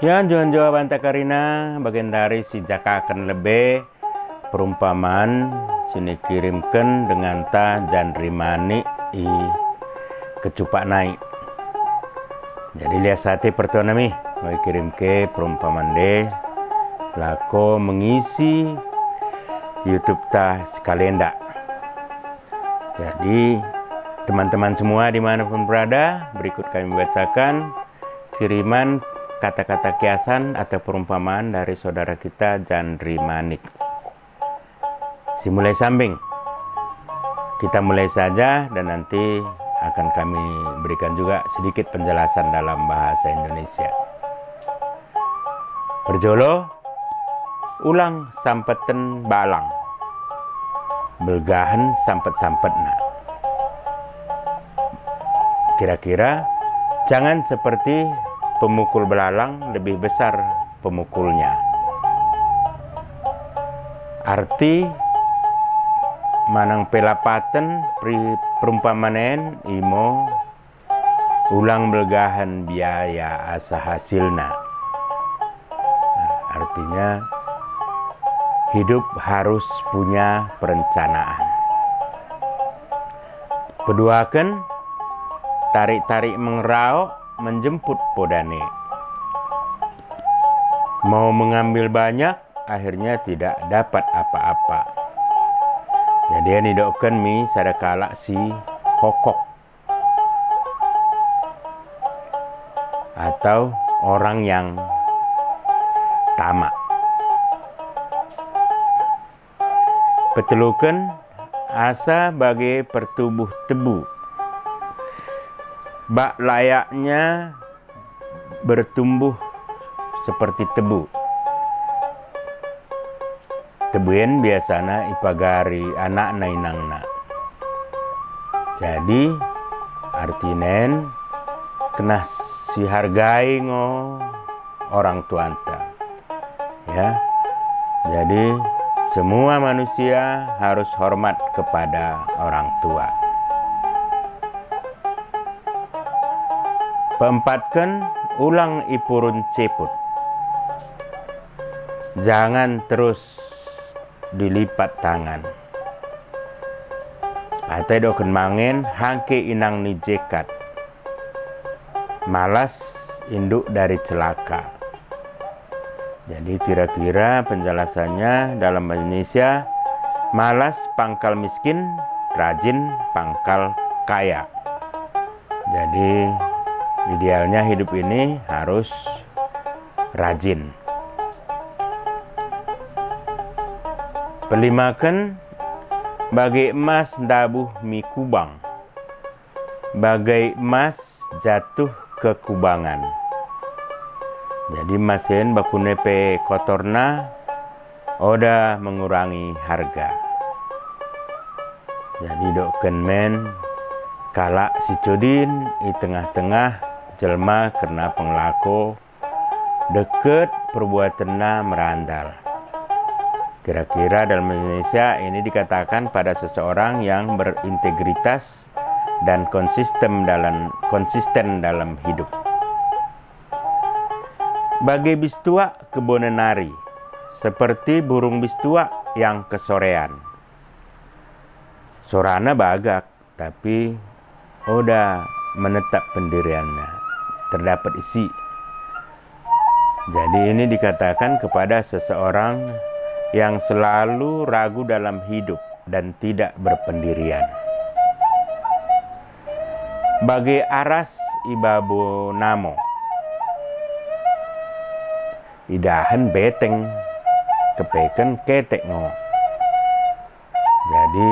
Ya, Jonjo Banta Karina bagian dari si Jaka akan lebih perumpamaan sini kirimkan dengan ta jandri mani i kecupak naik. Jadi lihat sate pertuanami mau kirim ke perumpamaan de lako mengisi YouTube ta sekalian dak. Jadi teman-teman semua dimanapun berada, berikut kami bacakan kiriman kata-kata kiasan atau perumpamaan dari saudara kita Jandri Manik. Simulai sambing. Kita mulai saja dan nanti akan kami berikan juga sedikit penjelasan dalam bahasa Indonesia. Berjolo, ulang sampeten balang. Belgahan sampet-sampetna. Kira-kira jangan seperti pemukul belalang, lebih besar pemukulnya. Arti manang pelapaten perumpamanen imo ulang belgahan biaya asa hasilna. Artinya hidup harus punya perencanaan. Keduakan tarik-tarik mengrauk menjemput podane. Mau mengambil banyak, akhirnya tidak dapat apa-apa. Jadi ini dokkan mi sadakala si hokok atau orang yang tamak. Petelukan asa bagai pertubuh tebu. Bak layaknya bertumbuh seperti tebu. Tebuin biasana ipagari anak nainangna. Jadi artinen kena sihargai ngo orang tuanta. Ya. Jadi semua manusia harus hormat kepada orang tua. Peempatkan ulang ipurun ceput. Jangan terus dilipat tangan. Sepatah doken mangen hangke inang ni jekat. Malas induk dari celaka. Jadi kira-kira penjelasannya dalam bahasa Indonesia, malas pangkal miskin, rajin pangkal kaya. Jadi idealnya hidup ini harus rajin. Pelimakan bagai emas dabuh mi kubang. Bagai emas jatuh ke kubangan. Jadi masin bakunepe kotorna oda mengurangi harga. Jadi doken men kalak si codin di tengah-tengah jelma kena penglako deket perbuatanna merandal. Kira-kira dalam Indonesia ini dikatakan pada seseorang yang berintegritas dan konsisten dalam hidup. Bagai bistua kebonen nari, seperti burung bistua yang kesorean. Sorana bagak, tapi udah menetap pendiriannya, terdapat isi. Jadi ini dikatakan kepada seseorang yang selalu ragu dalam hidup dan tidak berpendirian. Bagai aras ibabo namo, idahan beteng kepeken ketek ngo. Jadi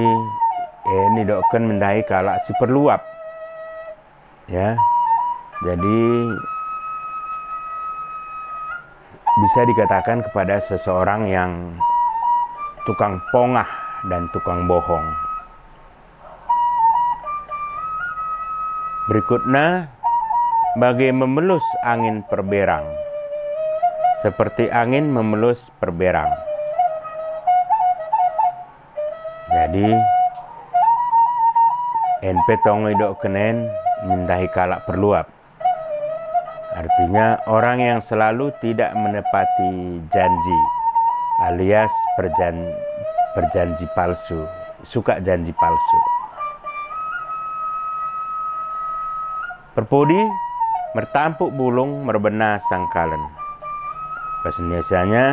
ini doken mendai kalak si perluap. Ya. Jadi bisa dikatakan kepada seseorang yang tukang pongah dan tukang bohong. Berikutnya, bagai memelus angin perberang, seperti angin memelus perberang. Jadi, NP tong idok kenen mintahi kalak perluap. Artinya orang yang selalu tidak menepati janji, alias berjanji palsu, suka janji palsu. Perpodi mertampuk bulung merbena sangkalen. Bahasa Indonesianya,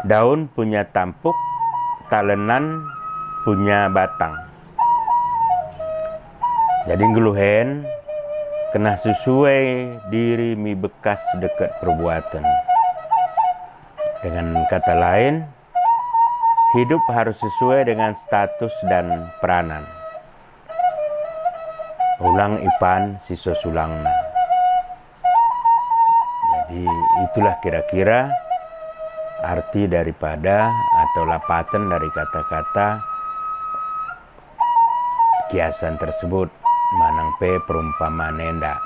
daun punya tampuk, talenan punya batang. Jadi ngeluhen kena sesuai diri mi bekas dekat perbuatan. Dengan kata lain, hidup harus sesuai dengan status dan peranan. Ulang ipan siso sulangna. Jadi itulah kira-kira arti daripada atau lapatan dari kata-kata kiasan tersebut. Manang pe perumpamaan nenda.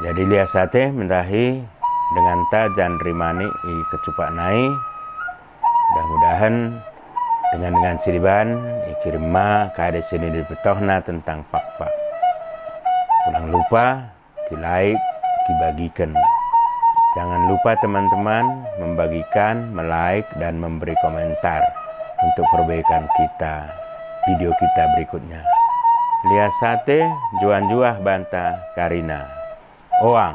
Jadi liasate mentahi dengan ta jandri mani i kecupak nai. Mudah-mudahan dengan siriban ikirim ma kade sini dipetohna tentang pak-pak. Jangan lupa di like, dibagikan. Jangan lupa teman-teman membagikan, like dan memberi komentar untuk perbaikan kita video kita berikutnya. Lihat sate juan juah banta karina. Oang.